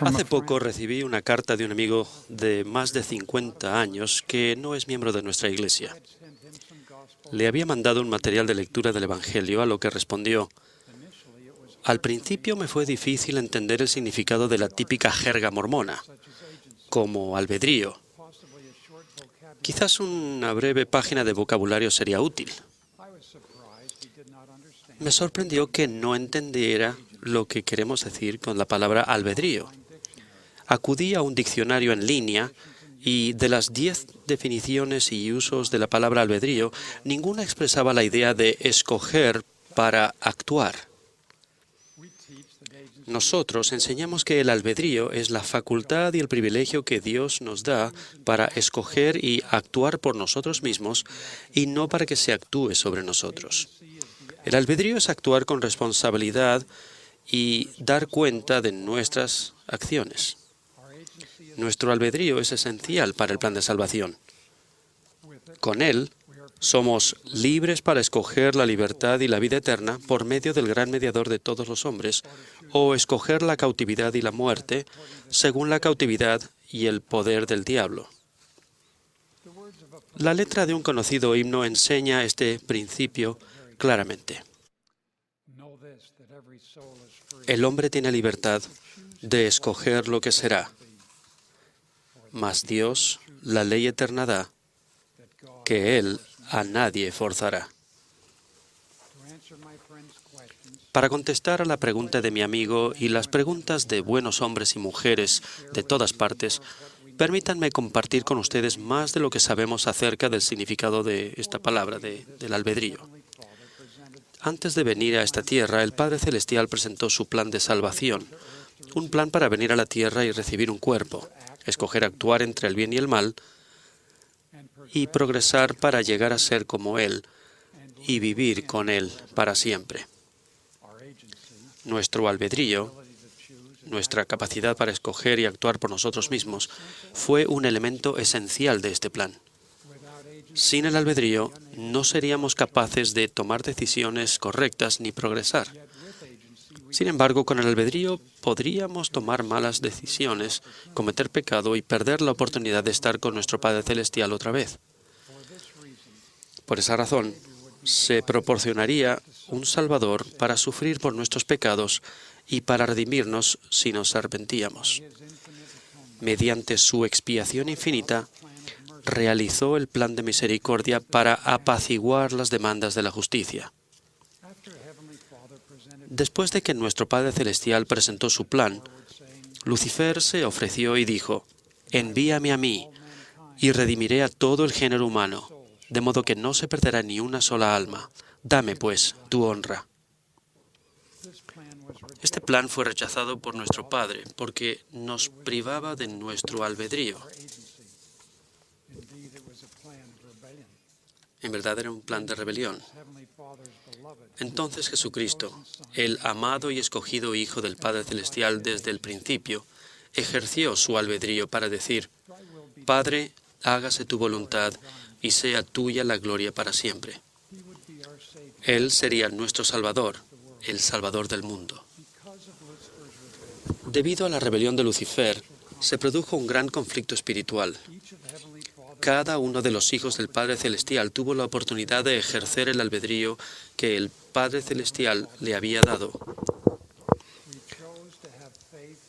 Hace poco recibí una carta de un amigo de más de 50 años que no es miembro de nuestra iglesia. Le había mandado un material de lectura del Evangelio, a lo que respondió: al principio me fue difícil entender el significado de la típica jerga mormona, como albedrío. Quizás una breve página de vocabulario sería útil. Me sorprendió que no entendiera lo que queremos decir con la palabra albedrío. Acudí a un diccionario en línea y de las 10 definiciones y usos de la palabra albedrío, ninguna expresaba la idea de escoger para actuar. Nosotros enseñamos que el albedrío es la facultad y el privilegio que Dios nos da para escoger y actuar por nosotros mismos y no para que se actúe sobre nosotros. El albedrío es actuar con responsabilidad y dar cuenta de nuestras acciones. Nuestro albedrío es esencial para el plan de salvación. Con él, somos libres para escoger la libertad y la vida eterna por medio del gran mediador de todos los hombres, o escoger la cautividad y la muerte según la cautividad y el poder del diablo. La letra de un conocido himno enseña este principio claramente. El hombre tiene libertad de escoger lo que será, mas Dios la ley eterna da, que Él a nadie forzará. Para contestar a la pregunta de mi amigo y las preguntas de buenos hombres y mujeres de todas partes, permítanme compartir con ustedes más de lo que sabemos acerca del significado de esta palabra, del albedrío. Antes de venir a esta tierra, el Padre Celestial presentó su plan de salvación, un plan para venir a la tierra y recibir un cuerpo, escoger actuar entre el bien y el mal, y progresar para llegar a ser como Él y vivir con Él para siempre. Nuestro albedrío, nuestra capacidad para escoger y actuar por nosotros mismos, fue un elemento esencial de este plan. Sin el albedrío, no seríamos capaces de tomar decisiones correctas ni progresar. Sin embargo, con el albedrío podríamos tomar malas decisiones, cometer pecado y perder la oportunidad de estar con nuestro Padre Celestial otra vez. Por esa razón, se proporcionaría un Salvador para sufrir por nuestros pecados y para redimirnos si nos arrepentíamos. Mediante su expiación infinita, realizó el plan de misericordia para apaciguar las demandas de la justicia. Después de que nuestro Padre Celestial presentó su plan, Lucifer se ofreció y dijo: «Envíame a mí, y redimiré a todo el género humano, de modo que no se perderá ni una sola alma. Dame, pues, tu honra». Este plan fue rechazado por nuestro Padre porque nos privaba de nuestro albedrío. En verdad era un plan de rebelión. Entonces Jesucristo, el amado y escogido Hijo del Padre Celestial desde el principio, ejerció su albedrío para decir: «Padre, hágase tu voluntad y sea tuya la gloria para siempre». Él sería nuestro Salvador, el Salvador del mundo. Debido a la rebelión de Lucifer, se produjo un gran conflicto espiritual. Cada uno de los hijos del Padre Celestial tuvo la oportunidad de ejercer el albedrío que el Padre Celestial le había dado.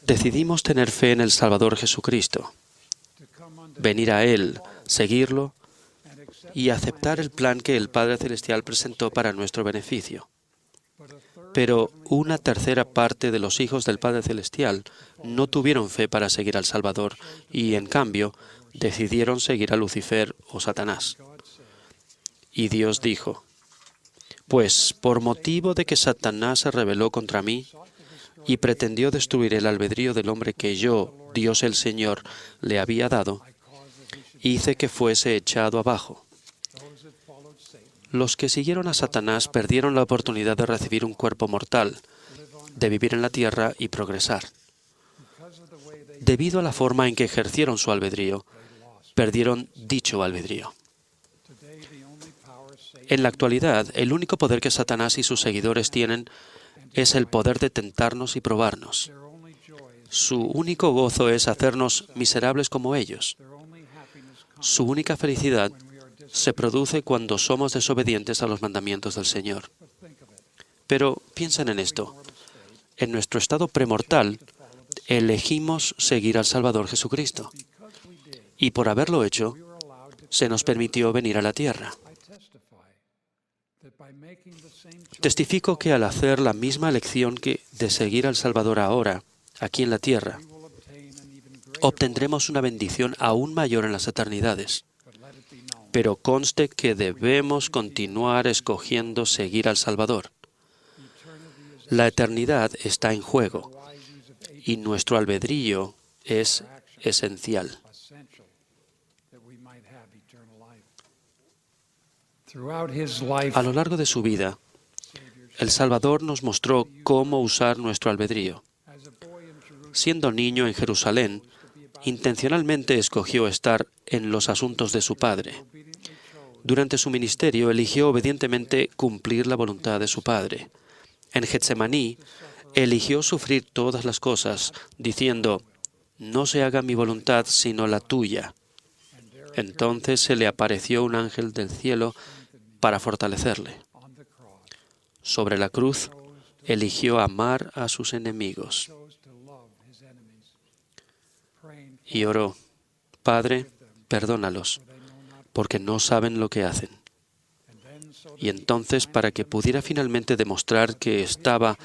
Decidimos tener fe en el Salvador Jesucristo, venir a Él, seguirlo y aceptar el plan que el Padre Celestial presentó para nuestro beneficio. Pero una tercera parte de los hijos del Padre Celestial no tuvieron fe para seguir al Salvador y, en cambio, decidieron seguir a Lucifer o Satanás. Y Dios dijo: «Pues por motivo de que Satanás se rebeló contra mí y pretendió destruir el albedrío del hombre que yo, Dios el Señor, le había dado, hice que fuese echado abajo». Los que siguieron a Satanás perdieron la oportunidad de recibir un cuerpo mortal, de vivir en la tierra y progresar. Debido a la forma en que ejercieron su albedrío, perdieron dicho albedrío. En la actualidad, el único poder que Satanás y sus seguidores tienen es el poder de tentarnos y probarnos. Su único gozo es hacernos miserables como ellos. Su única felicidad se produce cuando somos desobedientes a los mandamientos del Señor. Pero piensen en esto. En nuestro estado premortal, elegimos seguir al Salvador Jesucristo. Y por haberlo hecho, se nos permitió venir a la tierra. Testifico que al hacer la misma elección de seguir al Salvador ahora, aquí en la tierra, obtendremos una bendición aún mayor en las eternidades. Pero conste que debemos continuar escogiendo seguir al Salvador. La eternidad está en juego y nuestro albedrío es esencial. A lo largo de su vida, el Salvador nos mostró cómo usar nuestro albedrío. Siendo niño en Jerusalén, intencionalmente escogió estar en los asuntos de su Padre. Durante su ministerio, eligió obedientemente cumplir la voluntad de su Padre. En Getsemaní, eligió sufrir todas las cosas, diciendo, «No se haga mi voluntad sino la tuya». Entonces se le apareció un ángel del cielo para fortalecerle. Sobre la cruz, eligió amar a sus enemigos. Y oró, «Padre, perdónalos, porque no saben lo que hacen». Y entonces, para que pudiera finalmente demostrar que estaba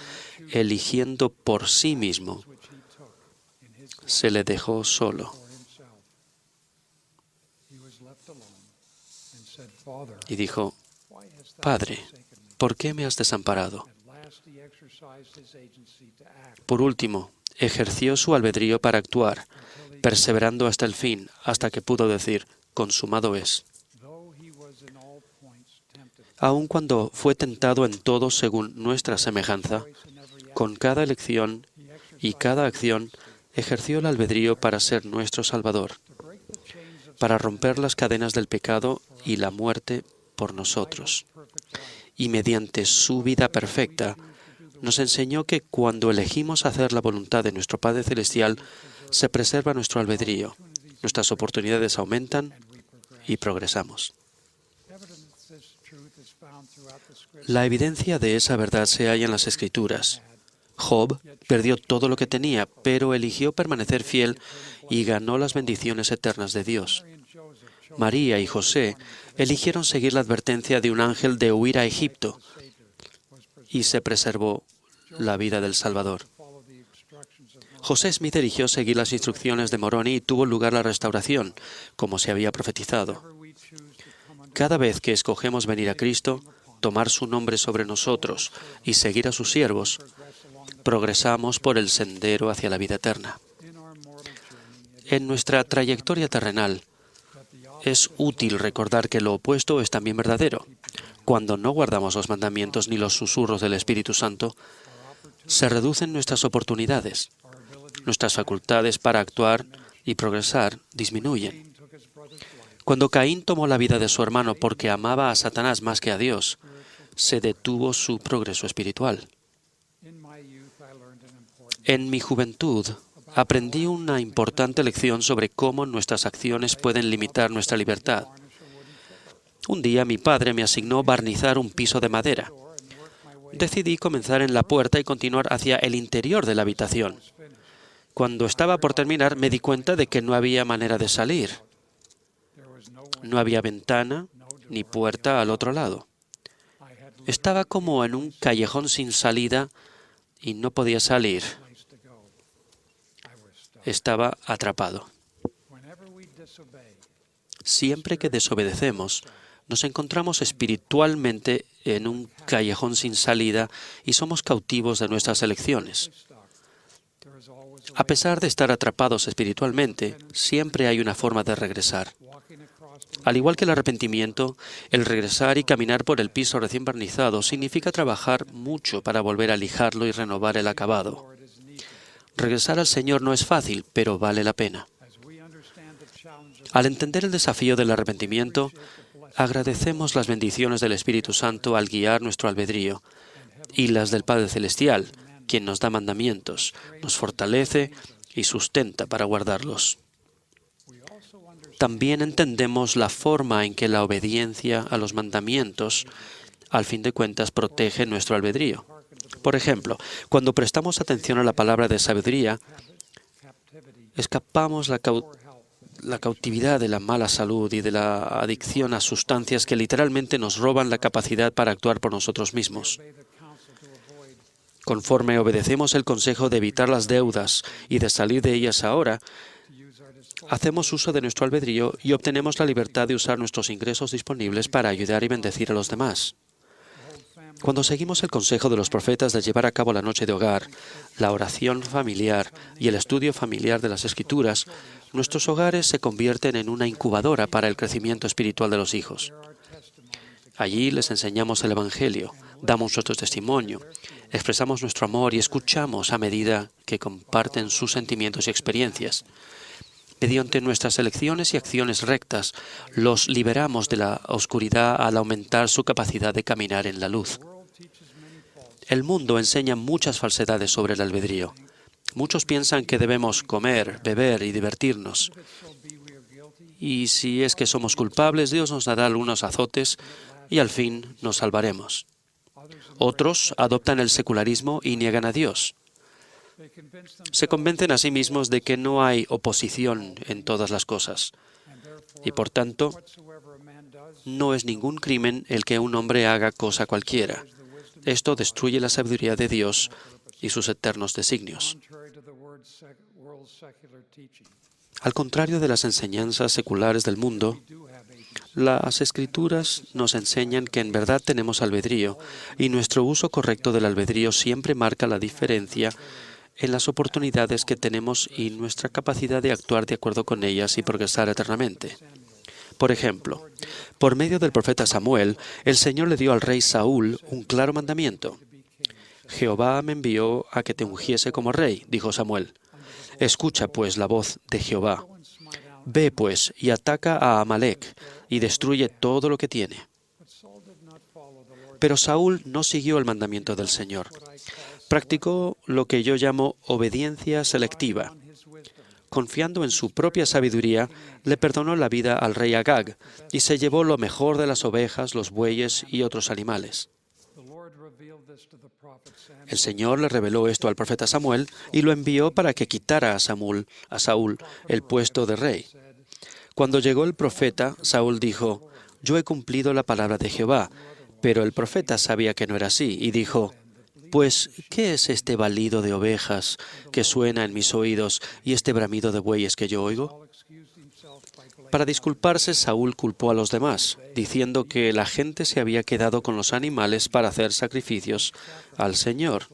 eligiendo por sí mismo, se le dejó solo. Y dijo, «Padre, ¿por qué me has desamparado?». Por último, ejerció su albedrío para actuar, perseverando hasta el fin, hasta que pudo decir, «Consumado es». Aun cuando fue tentado en todo según nuestra semejanza, con cada elección y cada acción ejerció el albedrío para ser nuestro Salvador, para romper las cadenas del pecado y la muerte por nosotros. Y mediante su vida perfecta, nos enseñó que cuando elegimos hacer la voluntad de nuestro Padre Celestial, se preserva nuestro albedrío, nuestras oportunidades aumentan y progresamos. La evidencia de esa verdad se halla en las Escrituras. Job perdió todo lo que tenía, pero eligió permanecer fiel y ganó las bendiciones eternas de Dios. María y José eligieron seguir la advertencia de un ángel de huir a Egipto y se preservó la vida del Salvador. José Smith eligió seguir las instrucciones de Moroni y tuvo lugar la restauración, como se había profetizado. Cada vez que escogemos venir a Cristo, tomar su nombre sobre nosotros y seguir a sus siervos, progresamos por el sendero hacia la vida eterna. En nuestra trayectoria terrenal, es útil recordar que lo opuesto es también verdadero. Cuando no guardamos los mandamientos ni los susurros del Espíritu Santo, se reducen nuestras oportunidades. Nuestras facultades para actuar y progresar disminuyen. Cuando Caín tomó la vida de su hermano porque amaba a Satanás más que a Dios, se detuvo su progreso espiritual. En mi juventud, aprendí una importante lección sobre cómo nuestras acciones pueden limitar nuestra libertad. Un día mi padre me asignó barnizar un piso de madera. Decidí comenzar en la puerta y continuar hacia el interior de la habitación. Cuando estaba por terminar, me di cuenta de que no había manera de salir. No había ventana ni puerta al otro lado. Estaba como en un callejón sin salida y no podía salir. Estaba atrapado. Siempre que desobedecemos, nos encontramos espiritualmente en un callejón sin salida y somos cautivos de nuestras elecciones. A pesar de estar atrapados espiritualmente, siempre hay una forma de regresar. Al igual que el arrepentimiento, el regresar y caminar por el piso recién barnizado significa trabajar mucho para volver a lijarlo y renovar el acabado. Regresar al Señor no es fácil, pero vale la pena. Al entender el desafío del arrepentimiento, agradecemos las bendiciones del Espíritu Santo al guiar nuestro albedrío y las del Padre Celestial, quien nos da mandamientos, nos fortalece y sustenta para guardarlos. También entendemos la forma en que la obediencia a los mandamientos, al fin de cuentas, protege nuestro albedrío. Por ejemplo, cuando prestamos atención a la palabra de sabiduría, escapamos la cautividad de la mala salud y de la adicción a sustancias que literalmente nos roban la capacidad para actuar por nosotros mismos. Conforme obedecemos el consejo de evitar las deudas y de salir de ellas ahora, hacemos uso de nuestro albedrío y obtenemos la libertad de usar nuestros ingresos disponibles para ayudar y bendecir a los demás. Cuando seguimos el consejo de los profetas de llevar a cabo la noche de hogar, la oración familiar y el estudio familiar de las Escrituras, nuestros hogares se convierten en una incubadora para el crecimiento espiritual de los hijos. Allí les enseñamos el Evangelio, damos nuestro testimonio, expresamos nuestro amor y escuchamos a medida que comparten sus sentimientos y experiencias. Mediante nuestras elecciones y acciones rectas, los liberamos de la oscuridad al aumentar su capacidad de caminar en la luz. El mundo enseña muchas falsedades sobre el albedrío. Muchos piensan que debemos comer, beber y divertirnos. Y si es que somos culpables, Dios nos dará algunos azotes y al fin nos salvaremos. Otros adoptan el secularismo y niegan a Dios. Se convencen a sí mismos de que no hay oposición en todas las cosas. Y por tanto, no es ningún crimen el que un hombre haga cosa cualquiera. Esto destruye la sabiduría de Dios y sus eternos designios. Al contrario de las enseñanzas seculares del mundo, las Escrituras nos enseñan que en verdad tenemos albedrío y nuestro uso correcto del albedrío siempre marca la diferencia en las oportunidades que tenemos y nuestra capacidad de actuar de acuerdo con ellas y progresar eternamente. Por ejemplo, por medio del profeta Samuel, el Señor le dio al rey Saúl un claro mandamiento. «Jehová me envió a que te ungiese como rey», dijo Samuel. «Escucha, pues, la voz de Jehová. Ve, pues, y ataca a Amalec, y destruye todo lo que tiene». Pero Saúl no siguió el mandamiento del Señor. Practicó lo que yo llamo obediencia selectiva. Confiando en su propia sabiduría, le perdonó la vida al rey Agag y se llevó lo mejor de las ovejas, los bueyes y otros animales. El Señor le reveló esto al profeta Samuel y lo envió para que quitara a Saúl el puesto de rey. Cuando llegó el profeta, Saúl dijo: «Yo he cumplido la palabra de Jehová». Pero el profeta sabía que no era así y dijo: «Pues, ¿qué es este balido de ovejas que suena en mis oídos y este bramido de bueyes que yo oigo?». Para disculparse, Saúl culpó a los demás, diciendo que la gente se había quedado con los animales para hacer sacrificios al Señor.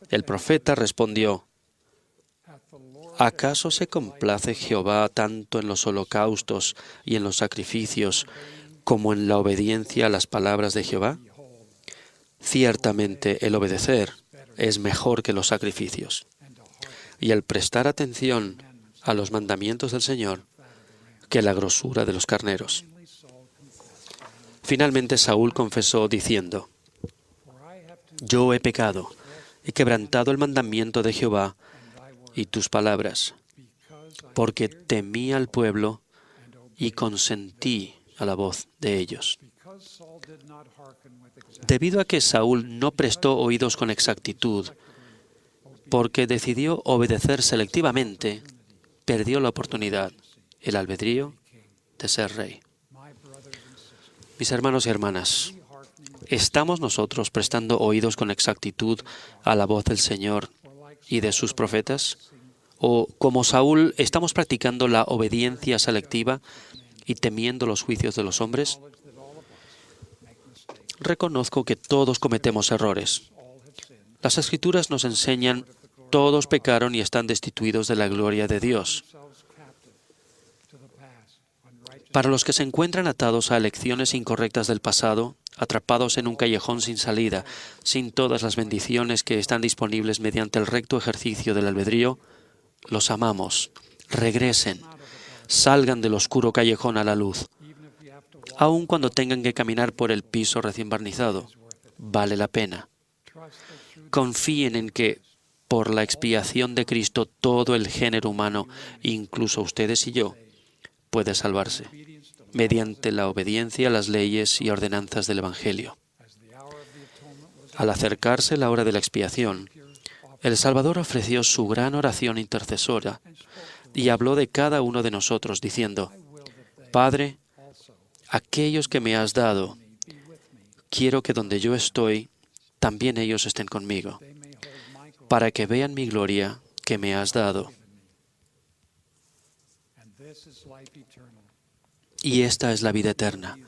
El profeta respondió: «¿Acaso se complace Jehová tanto en los holocaustos y en los sacrificios como en la obediencia a las palabras de Jehová? Ciertamente el obedecer es mejor que los sacrificios, y el prestar atención a los mandamientos del Señor que la grosura de los carneros». Finalmente Saúl confesó diciendo: «Yo he pecado, he quebrantado el mandamiento de Jehová y tus palabras, porque temí al pueblo y consentí a la voz de ellos». Debido a que Saúl no prestó oídos con exactitud, porque decidió obedecer selectivamente, perdió la oportunidad, el albedrío, de ser rey. Mis hermanos y hermanas, ¿estamos nosotros prestando oídos con exactitud a la voz del Señor y de sus profetas? ¿O, como Saúl, estamos practicando la obediencia selectiva y temiendo los juicios de los hombres? Reconozco que todos cometemos errores. Las Escrituras nos enseñan: todos pecaron y están destituidos de la gloria de Dios. Para los que se encuentran atados a elecciones incorrectas del pasado, atrapados en un callejón sin salida, sin todas las bendiciones que están disponibles mediante el recto ejercicio del albedrío, los amamos. Regresen, salgan del oscuro callejón a la luz, aun cuando tengan que caminar por el piso recién barnizado. vale la pena. Confíen en que, por la expiación de Cristo, todo el género humano, incluso ustedes y yo, puede salvarse, mediante la obediencia a las leyes y ordenanzas del Evangelio. Al acercarse la hora de la expiación, el Salvador ofreció su gran oración intercesora y habló de cada uno de nosotros, diciendo: Padre, aquellos que me has dado, quiero que donde yo estoy, también ellos estén conmigo, para que vean mi gloria que me has dado. Y esta es la vida eterna,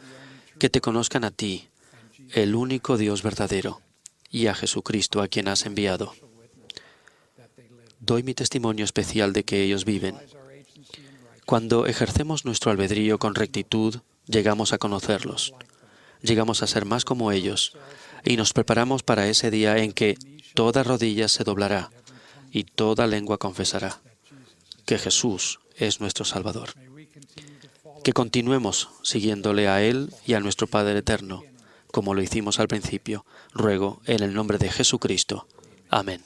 que te conozcan a ti, el único Dios verdadero, y a Jesucristo a quien has enviado. Doy mi testimonio especial de que ellos viven. Cuando ejercemos nuestro albedrío con rectitud, llegamos a conocerlos, llegamos a ser más como ellos, y nos preparamos para ese día en que toda rodilla se doblará y toda lengua confesará que Jesús es nuestro Salvador. Que continuemos siguiéndole a Él y a nuestro Padre Eterno, como lo hicimos al principio. Ruego en el nombre de Jesucristo. Amén.